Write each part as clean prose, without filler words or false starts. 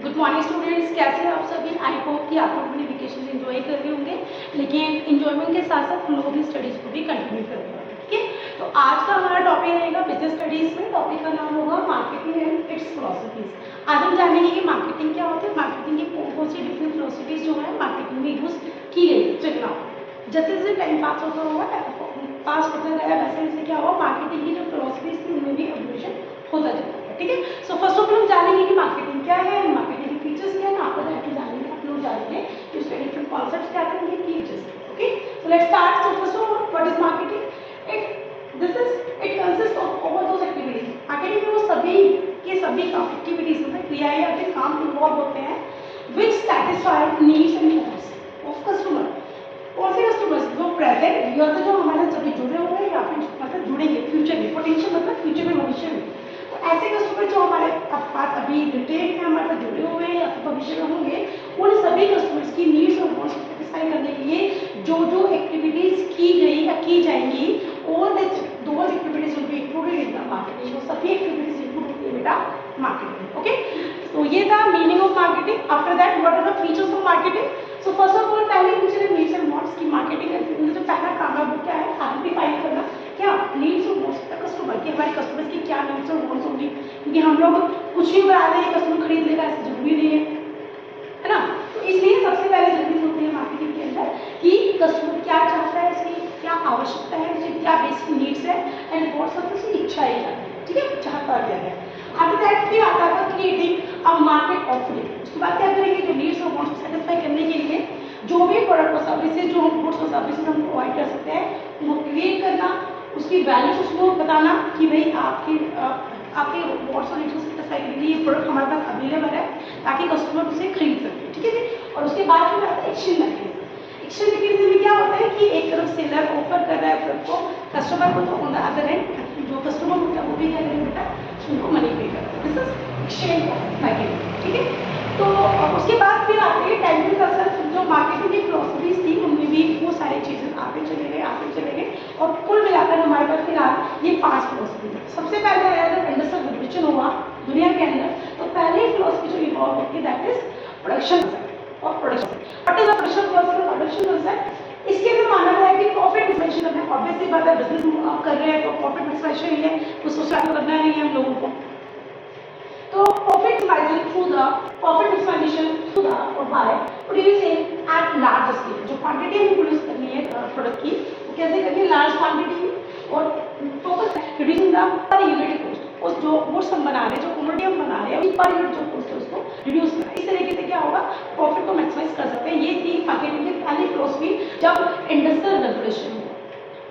Good morning students, कैसे हैं आप सभी। आई होप कि आप लोग अपनी वेकेशन एंजॉय कर रहे होंगे, लेकिन इंजॉयमेंट के साथ साथ हम लोग अपनी स्टडीज़ को भी कंटिन्यू कर रहे होंगे। ठीक है, तो आज का हमारा टॉपिक रहेगा बिजनेस स्टडीज़ में। टॉपिक का नाम होगा मार्केटिंग एंड इट्स फिलॉसफीज। आज हम जानेंगे कि मार्केटिंग क्या होती है, मार्केटिंग की कौन कौन सी डिफरेंट फिलॉसफीज जो है मार्केटिंग में यूज़ की गई है। चलना जैसे जैसे टाइम पास होता होगा, पास होता गया, वैसे वैसे क्या हुआ, मार्केटिंग की जो फिलॉसफीज थी उनमें भी एवोल्यूशन होता जाता है। ठीक है, सो फर्स्ट ऑफ ऑल हम जानेंगे कि मार्केटिंग क्या है, मार्केटिंग के फीचर्स क्या है। आपको डायरेक्टली जानेंगे, आप लोग जानेंगे कि उसके डिफरेंट कॉन्सेप्ट्स क्या हैं, उनके features. Okay, so let's start. So first of all what is marketing. It consist of over those activities. Marketing में वो सभी के सभी एक्टिविटीज मतलब क्रियाएं या फिर काम इन्वॉल्व होते हैं which satisfy needs and wants of customer. कौन से कस्टमर्स, जो प्रेजेंट या तो जो हमारे जब जुड़े हुए हैं या फिर मतलब जुड़ेंगे फ्यूचर में, पोटेंशियल मतलब फ्यूचर में, भविष्य में। तो ऐसे कस्टमर जो हमारे पास अभी रिटेल में हमारे साथ जुड़े हुए हैं या फिर भविष्य में होंगे, उन सभी कस्टमर्स की नीड्स और वांट्स को सेटिस्फाई करने के लिए जो जो एक्टिविटीज की गई या की जाएंगी, all those activities will be included in the marketing. वो सभी एक्टिविटीज इंक्लूड होती है बेटा मार्केटिंग। ओके, तो ये था meaning of marketing. After that what are the features of marketing. So first of all पहले फीचर है नीड्स एंड वांट्स की। मार्केटिंग का जो पहला काम है वो क्या है, आइडेंटिफाई करना क्या नीड्स और वांट्स ऑफ कस्टमर की, हमारे कस्टमर्स की क्या नीड्स और वांट्स होंगी। क्योंकि हम लोग कुछ भी बना दें कस्टमर खरीद लेगा ऐसा जरूरी नहीं है ना। तो इसलिए सबसे पहले जरूरी होती है मार्केटिंग के अंदर कि कस्टमर क्या चाहता है, उसकी क्या आवश्यकता है, उसकी क्या बेसिक नीड्स है एंड वांट्स ऑफ उसकी इच्छाएं क्या है। ठीक है, चाहता क्या है। आफ्टर दैट फिर आता है क्रिएटिंग अ मार्केट ऑफरिंग। उसके बाद क्या करेंगे, जो नीड्स और वांट्स को सेटिस्फाई करने के लिए जो भी प्रोडक्ट और सर्विसेज, जो हम गुड्स और सर्विसेज हम प्रोवाइड कर सकते हैं, वो क्रिएट करना, उसकी वैल्यूज उसको बताना कि भाई आपके वांट्स और नीड्स को सेटिस्फाई करने के लिए ये प्रोडक्ट हमारे पास अवेलेबल है ताकि कस्टमर उसे खरीद सके। ठीक है जी। और उसके बाद फिर आता है एक्सचेंज मैकेनिज्म। एक्सचेंज मैकेनिज्म में क्या होता है कि एक तरफ सेलर ऑफर कर रहा है प्रोडक्ट को कस्टमर को, तो ऑन द अदर एंड जो कस्टमर होता है वो भी क्या करेगा बेटा, उनको मनी पे कर रहा है। This is exchange mechanism. ठीक है, तो उसके बाद फिर आते हैं टेक्निकल कंसेप्ट। जो मार्केटिंग की फिलॉसफीज थी उनमें भी वो सारी चीज़ें आते चले गए और कुल मिलाकर हमारे पास फिलहाल ये 5 फिलॉसफीज है। सबसे पहले अगर इंडस्ट्रियल रिवोल्यूशन हुआ दुनिया के अंदर, तो पहली फिलॉसफी जो इवॉल्व होती है दैट इज प्रोडक्शन और production. What is the production philosophy, production concept. इसके अंदर माना गया है कि प्रॉफिट मैक्सिमाइजेशन करना है। ऑब्वियसली बात है, बिजनेस आप कर रहे हैं तो प्रॉफिट मैक्सिमाइजेशन ही है, कुछ सोसाइटी करना नहीं है हम लोगों को। तो प्रॉफिट मैक्सिमाइजेशन थ्रू द और by producing at large scale. जो क्वांटिटी हमें प्रोड्यूस करनी है प्रोडक्ट की, वो कैसे करनी है, लार्ज क्वांटिटी में, और focus reducing the per unit cost. उस जो गुड्स हम बना रहे हैं, जो कमोडिटी हम बना रहे हैं, पर यूनिट जो कॉस्ट है उसको रिड्यूस करना। इस तरीके से क्या होगा, प्रॉफिट को मैक्सिमाइज कर सकते हैं। ये थी मार्केटिंग की पहली फिलॉसफी जब इंडस्ट्रियल रेवोल्यूशन हुआ।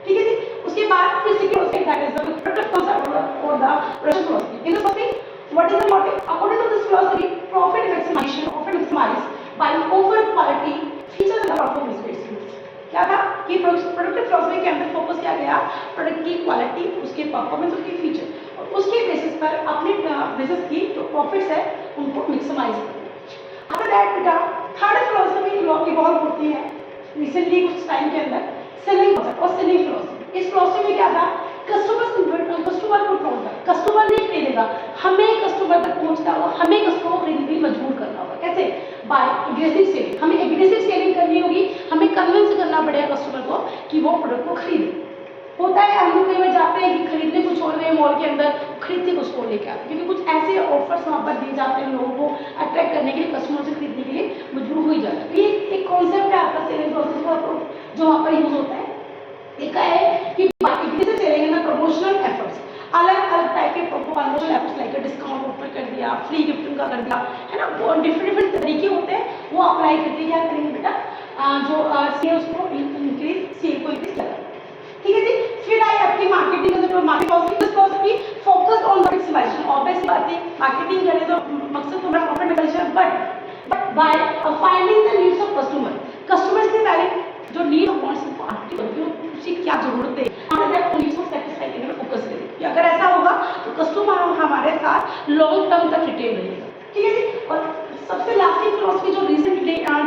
ठीक है जी। उसके बाद physical philosophy that is the product concept और the production philosophy. In the first thing what is the motive? According to this philosophy, profit maximized by over quality features and performance based rules. क्या था कि product philosophy के अंदर focus किया गया product की quality, उसके परफॉर्मेंस, उसके फीचर, और उसके बेसिस पर अपने बिजनेस की जो प्रॉफिट्स है उनको मैक्सिमाइज करना। आफ्टर दैट बेटा थर्ड फिलॉसफी इवॉल्व होती है रिसेंटली कुछ टाइम के अंदर, सेलिंग कॉन्सेप्ट और सेलिंग फिलॉसफी। इस फिलॉसफी में क्या था, कस्टमर को पहुंचता, कस्टमर नहीं खरीदेगा, हमें कस्टमर तक पहुंचना होगा, हमें कस्टमर को खरीदने के लिए मजबूर करना होगा। कैसे, बाय एग्रेसिव सेलिंग। हमें एग्रेसिव सेलिंग करनी होगी, हमें कन्विंस करना पड़ेगा कस्टमर को कि वो प्रोडक्ट को खरीदे। होता है हम लोग कई बार जाते हैं कि खरीदने कुछ और रहे मॉल के अंदर, खरीदते कुछ और लेके आते हैं, क्योंकि कुछ ऐसे ऑफर्स वहाँ पर दिए जाते हैं लोगों को अट्रैक्ट करने के लिए, कस्टमर से खरीदने के लिए मजबूर हो ही जाता है। ये एक कॉन्सेप्ट है आपका सेलिंग प्रोसेस का जो वहाँ पर यूज होता है। एक है कि एग्रेसिव सेलिंग ना प्रमोशनल एफर्ट्स, अलग अलग टाइप के promotional efforts like discount offer कर दिया, फ्री गिफ्टिंग का कर दिया, है ना, वो डिफरेंट तरीके होते हैं, वो अप्लाई करके क्या करेंगे बेटा, जो सेल्स को इंक्रीज, सेल को इंक्रीज करेगा। ठीक है जी। फिर आई आपकी मार्केटिंग का जो marketing focused on maximization. Obvious बात है, मार्केटिंग करें तो मकसद तो profit maximization, but by finding the needs of customers के पहले जो नीड और वांट्स को उसकी क्या जरूरत है, उन नीड्स को सेटिस्फाई करने में फोकस करें। अगर ऐसा होगा तो कस्टमर हमारे साथ लॉन्ग टर्म तक रिटेन रहेगा। ठीक है जी। और सबसे लास्टिंग फिलॉसफी जो रिसेंट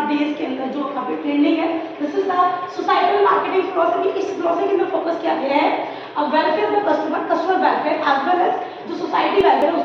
डेज के अंदर जो काफी ट्रेंडिंग है, this is the societal marketing philosophy. इस फिलॉसफी में फोकस किया गया है welfare of customer welfare as well as जो सोसाइटी वेलफेयर